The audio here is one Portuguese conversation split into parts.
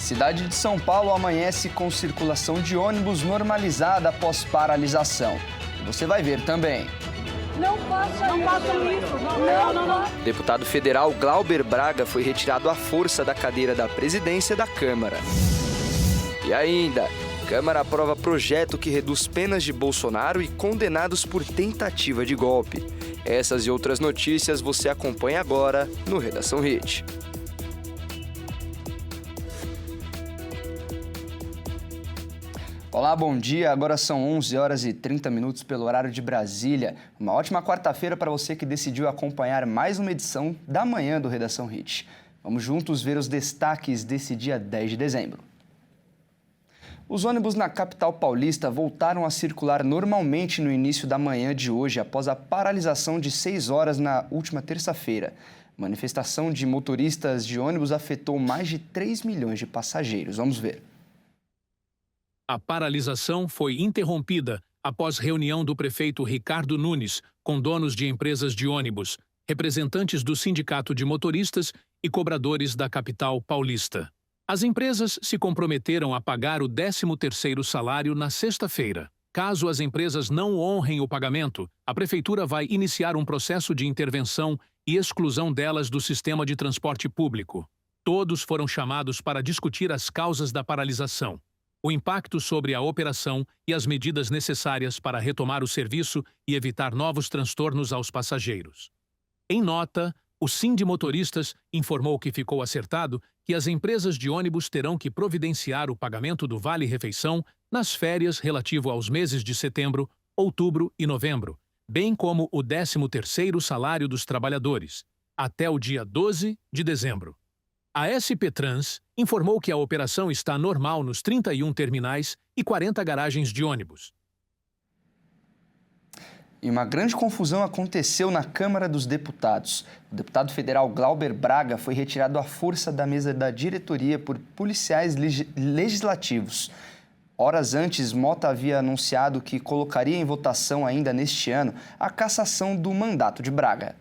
Cidade de São Paulo amanhece com circulação de ônibus normalizada após paralisação. E você vai ver também. Não façam isso. Não. Deputado federal Glauber Braga foi retirado à força da cadeira da presidência da Câmara. E ainda, Câmara aprova projeto que reduz penas de Bolsonaro e condenados por tentativa de golpe. Essas e outras notícias você acompanha agora no Redação Hit. Olá, bom dia. Agora são 11 horas e 30 minutos pelo horário de Brasília. Uma ótima quarta-feira para você que decidiu acompanhar mais uma edição da manhã do Redação Hit. Vamos juntos ver os destaques desse dia 10 de dezembro. Os ônibus na capital paulista voltaram a circular normalmente no início da manhã de hoje, após a paralisação de 6 horas na última terça-feira. Manifestação de motoristas de ônibus afetou mais de 3 milhões de passageiros. Vamos ver. A paralisação foi interrompida após reunião do prefeito Ricardo Nunes com donos de empresas de ônibus, representantes do Sindicato de Motoristas e cobradores da capital paulista. As empresas se comprometeram a pagar o 13º salário na sexta-feira. Caso as empresas não honrem o pagamento, a prefeitura vai iniciar um processo de intervenção e exclusão delas do sistema de transporte público. Todos foram chamados para discutir as causas da paralisação, o impacto sobre a operação e as medidas necessárias para retomar o serviço e evitar novos transtornos aos passageiros. Em nota, o Sindimotoristas informou que ficou acertado que as empresas de ônibus terão que providenciar o pagamento do Vale-Refeição nas férias relativo aos meses de setembro, outubro e novembro, bem como o 13º salário dos trabalhadores, até o dia 12 de dezembro. A SP Trans informou que a operação está normal nos 31 terminais e 40 garagens de ônibus. E uma grande confusão aconteceu na Câmara dos Deputados. O deputado federal Glauber Braga foi retirado à força da mesa da diretoria por policiais legislativos. Horas antes, Mota havia anunciado que colocaria em votação ainda neste ano a cassação do mandato de Braga.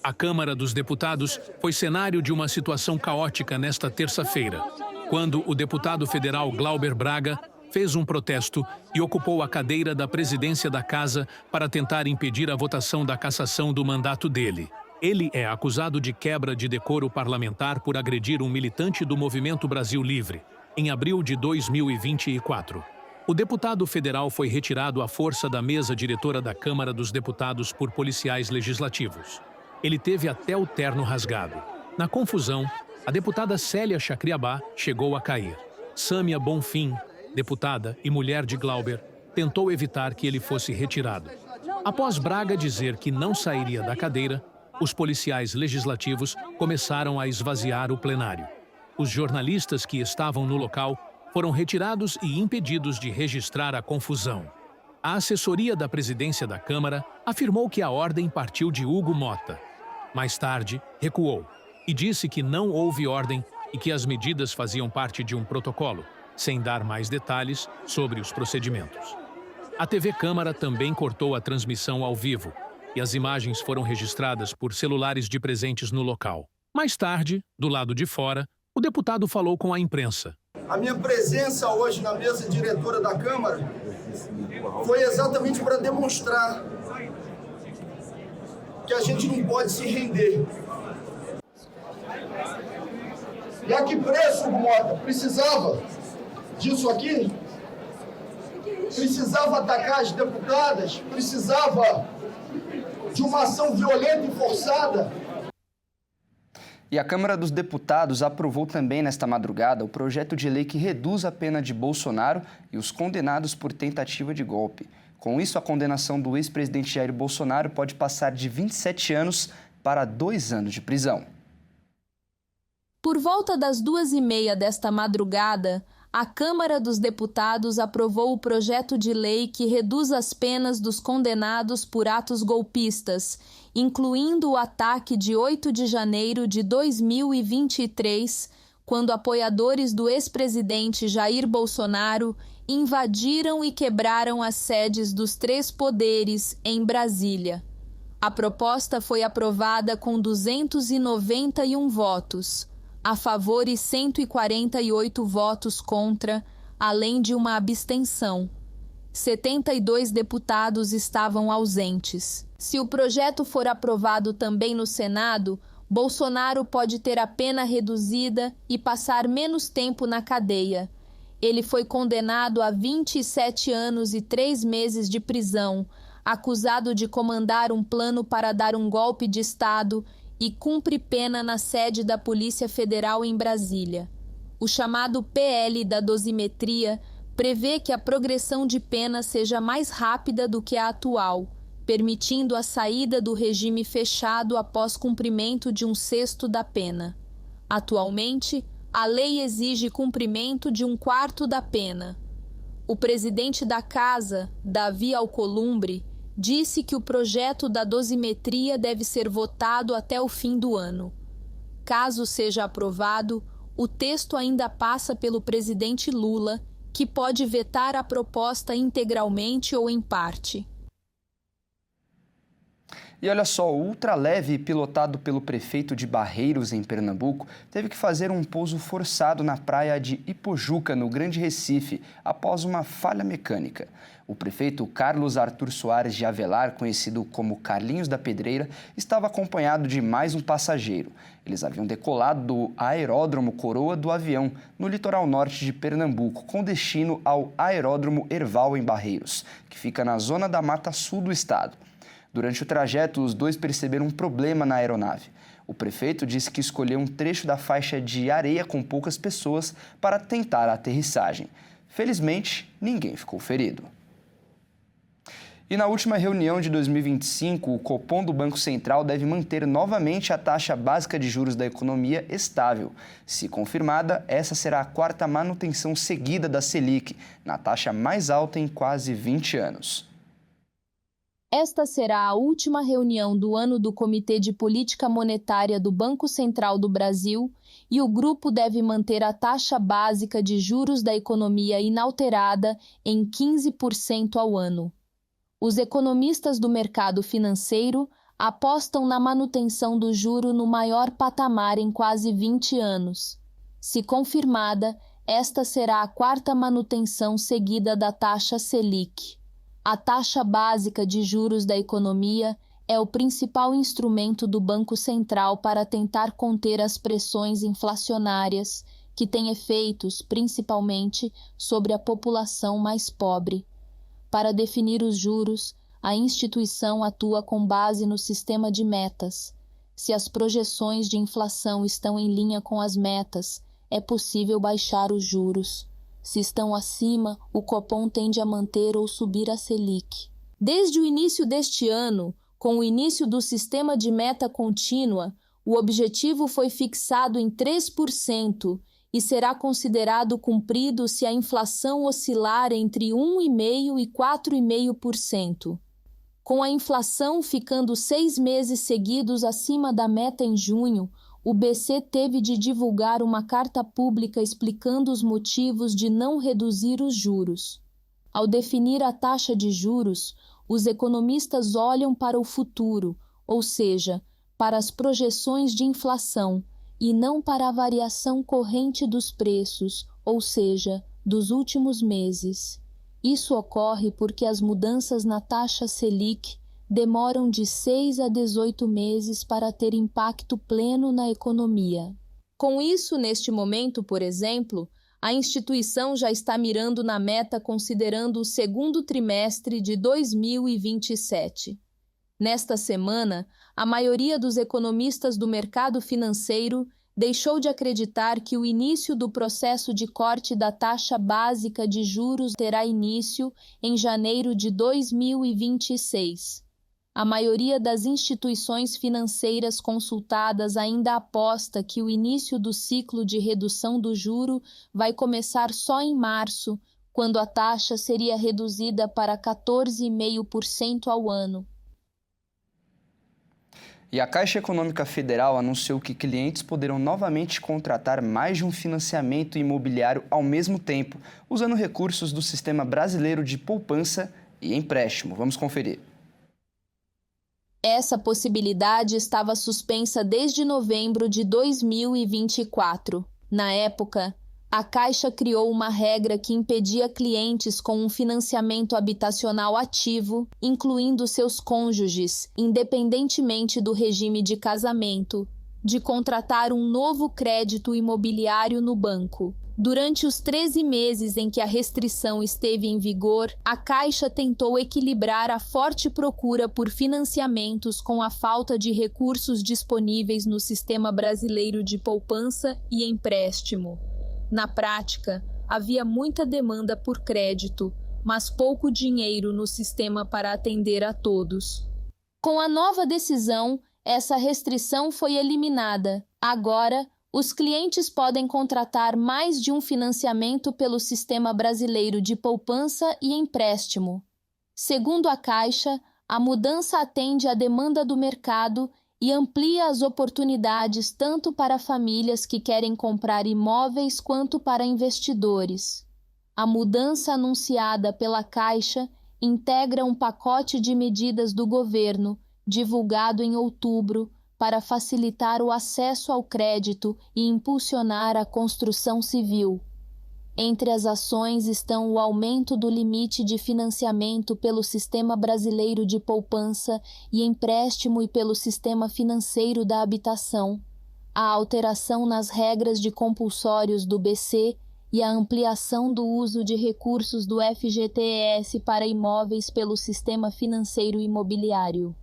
A Câmara dos Deputados foi cenário de uma situação caótica nesta terça-feira, quando o deputado federal Glauber Braga fez um protesto e ocupou a cadeira da presidência da Casa para tentar impedir a votação da cassação do mandato dele. Ele é acusado de quebra de decoro parlamentar por agredir um militante do Movimento Brasil Livre, em abril de 2024. O deputado federal foi retirado à força da mesa diretora da Câmara dos Deputados por policiais legislativos. Ele teve até o terno rasgado. Na confusão, a deputada Célia Chacriabá chegou a cair. Sâmia Bonfim, deputada e mulher de Glauber, tentou evitar que ele fosse retirado. Após Braga dizer que não sairia da cadeira, os policiais legislativos começaram a esvaziar o plenário. Os jornalistas que estavam no local foram retirados e impedidos de registrar a confusão. A assessoria da presidência da Câmara afirmou que a ordem partiu de Hugo Mota. Mais tarde, recuou e disse que não houve ordem e que as medidas faziam parte de um protocolo, sem dar mais detalhes sobre os procedimentos. A TV Câmara também cortou a transmissão ao vivo e as imagens foram registradas por celulares de presentes no local. Mais tarde, do lado de fora, o deputado falou com a imprensa. A minha presença hoje na mesa diretora da Câmara foi exatamente para demonstrar que a gente não pode se render. E a que preço, Mota? Precisava disso aqui? Precisava atacar as deputadas? Precisava de uma ação violenta e forçada? E a Câmara dos Deputados aprovou também nesta madrugada o projeto de lei que reduz a pena de Bolsonaro e os condenados por tentativa de golpe. Com isso, a condenação do ex-presidente Jair Bolsonaro pode passar de 27 anos para 2 anos de prisão. Por volta das 2h30 desta madrugada, a Câmara dos Deputados aprovou o projeto de lei que reduz as penas dos condenados por atos golpistas, incluindo o ataque de 8 de janeiro de 2023, quando apoiadores do ex-presidente Jair Bolsonaro invadiram e quebraram as sedes dos 3 poderes em Brasília. A proposta foi aprovada com 291 votos. a favor e 148 votos contra, além de uma abstenção. 72 deputados estavam ausentes. Se o projeto for aprovado também no Senado, Bolsonaro pode ter a pena reduzida e passar menos tempo na cadeia. Ele foi condenado a 27 anos e 3 meses de prisão, acusado de comandar um plano para dar um golpe de Estado e cumpre pena na sede da Polícia Federal em Brasília. O chamado PL da dosimetria prevê que a progressão de pena seja mais rápida do que a atual, permitindo a saída do regime fechado após cumprimento de 1/6 da pena. Atualmente, a lei exige cumprimento de 1/4 da pena. O presidente da Casa, Davi Alcolumbre, disse que o projeto da dosimetria deve ser votado até o fim do ano. Caso seja aprovado, o texto ainda passa pelo presidente Lula, que pode vetar a proposta integralmente ou em parte. E olha só, o ultraleve pilotado pelo prefeito de Barreiros, em Pernambuco, teve que fazer um pouso forçado na praia de Ipojuca, no Grande Recife, após uma falha mecânica. O prefeito Carlos Arthur Soares de Avelar, conhecido como Carlinhos da Pedreira, estava acompanhado de mais um passageiro. Eles haviam decolado do aeródromo Coroa do Avião, no litoral norte de Pernambuco, com destino ao aeródromo Herval, em Barreiros, que fica na zona da Mata Sul do estado. Durante o trajeto, os dois perceberam um problema na aeronave. O prefeito disse que escolheu um trecho da faixa de areia com poucas pessoas para tentar a aterrissagem. Felizmente, ninguém ficou ferido. E na última reunião de 2025, o Copom do Banco Central deve manter novamente a taxa básica de juros da economia estável. Se confirmada, essa será a 4ª manutenção seguida da Selic, na taxa mais alta em quase 20 anos. Esta será a última reunião do ano do Comitê de Política Monetária do Banco Central do Brasil e o grupo deve manter a taxa básica de juros da economia inalterada em 15% ao ano. Os economistas do mercado financeiro apostam na manutenção do juro no maior patamar em quase 20 anos. Se confirmada, esta será a 4ª manutenção seguida da taxa Selic. A taxa básica de juros da economia é o principal instrumento do Banco Central para tentar conter as pressões inflacionárias, que têm efeitos, principalmente, sobre a população mais pobre. Para definir os juros, a instituição atua com base no sistema de metas. Se as projeções de inflação estão em linha com as metas, é possível baixar os juros. Se estão acima, o Copom tende a manter ou subir a Selic. Desde o início deste ano, com o início do sistema de meta contínua, o objetivo foi fixado em 3% e será considerado cumprido se a inflação oscilar entre 1,5% e 4,5%. Com a inflação ficando 6 meses seguidos acima da meta em junho, o BC teve de divulgar uma carta pública explicando os motivos de não reduzir os juros. Ao definir a taxa de juros, os economistas olham para o futuro, ou seja, para as projeções de inflação, e não para a variação corrente dos preços, ou seja, dos últimos meses. Isso ocorre porque as mudanças na taxa Selic demoram de 6 a 18 meses para ter impacto pleno na economia. Com isso, neste momento, por exemplo, a instituição já está mirando na meta considerando o 2º trimestre de 2027. Nesta semana, a maioria dos economistas do mercado financeiro deixou de acreditar que o início do processo de corte da taxa básica de juros terá início em janeiro de 2026. A maioria das instituições financeiras consultadas ainda aposta que o início do ciclo de redução do juro vai começar só em março, quando a taxa seria reduzida para 14,5% ao ano. E a Caixa Econômica Federal anunciou que clientes poderão novamente contratar mais de um financiamento imobiliário ao mesmo tempo, usando recursos do Sistema Brasileiro de Poupança e Empréstimo. Vamos conferir. Essa possibilidade estava suspensa desde novembro de 2024. Na época, a Caixa criou uma regra que impedia clientes com um financiamento habitacional ativo, incluindo seus cônjuges, independentemente do regime de casamento, de contratar um novo crédito imobiliário no banco. Durante os 13 meses em que a restrição esteve em vigor, a Caixa tentou equilibrar a forte procura por financiamentos com a falta de recursos disponíveis no sistema brasileiro de poupança e empréstimo. Na prática, havia muita demanda por crédito, mas pouco dinheiro no sistema para atender a todos. Com a nova decisão, essa restrição foi eliminada. Agora, os clientes podem contratar mais de um financiamento pelo Sistema Brasileiro de Poupança e Empréstimo. Segundo a Caixa, a mudança atende à demanda do mercado e amplia as oportunidades tanto para famílias que querem comprar imóveis quanto para investidores. A mudança anunciada pela Caixa integra um pacote de medidas do governo, divulgado em outubro, para facilitar o acesso ao crédito e impulsionar a construção civil. Entre as ações estão o aumento do limite de financiamento pelo Sistema Brasileiro de Poupança e Empréstimo e pelo Sistema Financeiro da Habitação, a alteração nas regras de compulsórios do BC e a ampliação do uso de recursos do FGTS para imóveis pelo Sistema Financeiro Imobiliário.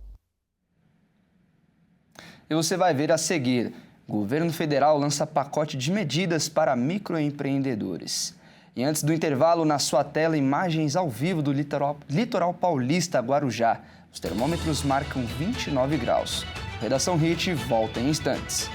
E você vai ver a seguir: o governo federal lança pacote de medidas para microempreendedores. E antes do intervalo, na sua tela, imagens ao vivo do litoral paulista, Guarujá. Os termômetros marcam 29 graus. Redação Hit volta em instantes.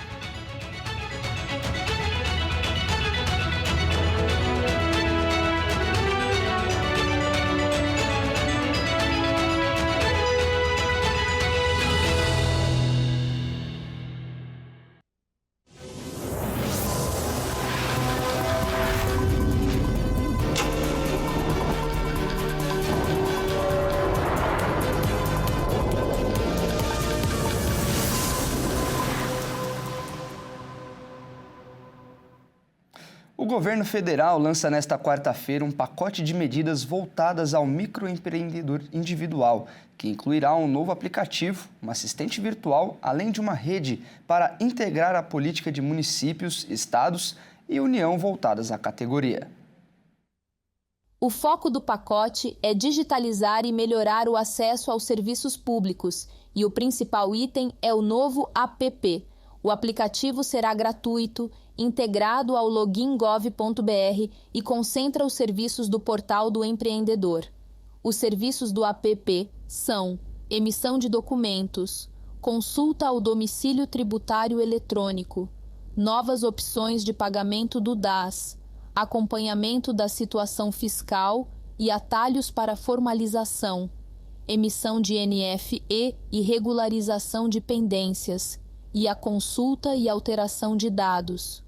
O governo federal lança nesta quarta-feira um pacote de medidas voltadas ao microempreendedor individual, que incluirá um novo aplicativo, um assistente virtual, além de uma rede para integrar a política de municípios, estados e União voltadas à categoria. O foco do pacote é digitalizar e melhorar o acesso aos serviços públicos, e o principal item é o novo app. O aplicativo será gratuito, integrado ao login gov.br e concentra os serviços do portal do empreendedor. Os serviços do app são emissão de documentos, consulta ao domicílio tributário eletrônico, novas opções de pagamento do DAS, acompanhamento da situação fiscal e atalhos para formalização, emissão de NFE e regularização de pendências, e a consulta e alteração de dados.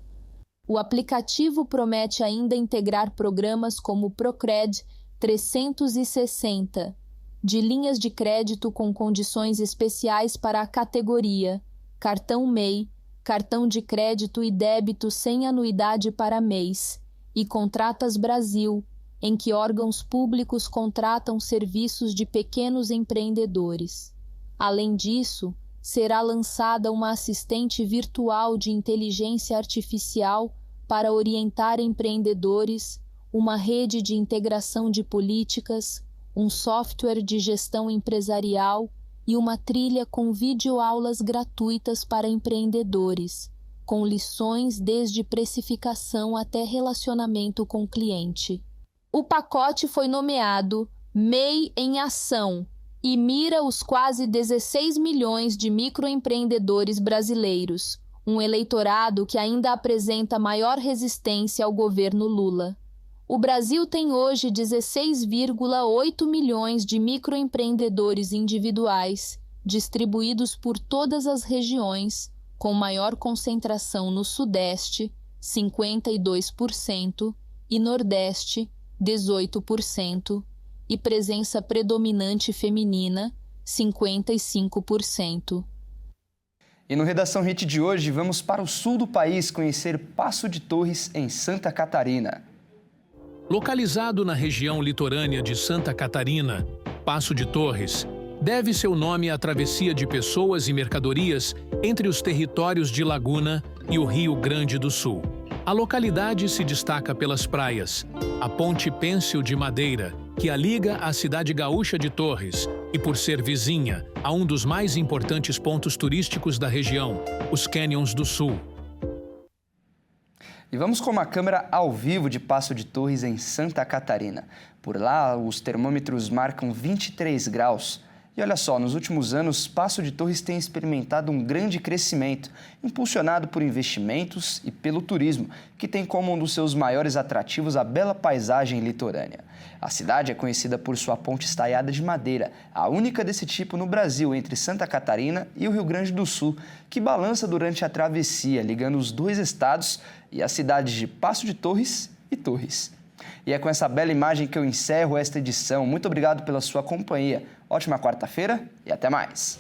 O aplicativo promete ainda integrar programas como o Procred 360, de linhas de crédito com condições especiais para a categoria, cartão MEI, cartão de crédito e débito sem anuidade para mês, e Contratas Brasil, em que órgãos públicos contratam serviços de pequenos empreendedores. Além disso, será lançada uma assistente virtual de inteligência artificial para orientar empreendedores, uma rede de integração de políticas, um software de gestão empresarial e uma trilha com videoaulas gratuitas para empreendedores, com lições desde precificação até relacionamento com o cliente. O pacote foi nomeado MEI em Ação e mira os quase 16 milhões de microempreendedores brasileiros, um eleitorado que ainda apresenta maior resistência ao governo Lula. O Brasil tem hoje 16,8 milhões de microempreendedores individuais, distribuídos por todas as regiões, com maior concentração no Sudeste, 52%, e Nordeste, 18%, e presença predominante feminina, 55%. E no Redação Hit de hoje, vamos para o sul do país conhecer Passo de Torres, em Santa Catarina. Localizado na região litorânea de Santa Catarina, Passo de Torres deve seu nome à travessia de pessoas e mercadorias entre os territórios de Laguna e o Rio Grande do Sul. A localidade se destaca pelas praias, a Ponte Pêncil de Madeira, que a liga à cidade gaúcha de Torres, e por ser vizinha a um dos mais importantes pontos turísticos da região, os Canyons do Sul. E vamos com uma câmera ao vivo de Passo de Torres, em Santa Catarina. Por lá, os termômetros marcam 23 graus. E olha só, nos últimos anos, Passo de Torres tem experimentado um grande crescimento, impulsionado por investimentos e pelo turismo, que tem como um dos seus maiores atrativos a bela paisagem litorânea. A cidade é conhecida por sua ponte estaiada de madeira, a única desse tipo no Brasil, entre Santa Catarina e o Rio Grande do Sul, que balança durante a travessia, ligando os dois estados e as cidades de Passo de Torres e Torres. E é com essa bela imagem que eu encerro esta edição. Muito obrigado pela sua companhia. Ótima quarta-feira e até mais!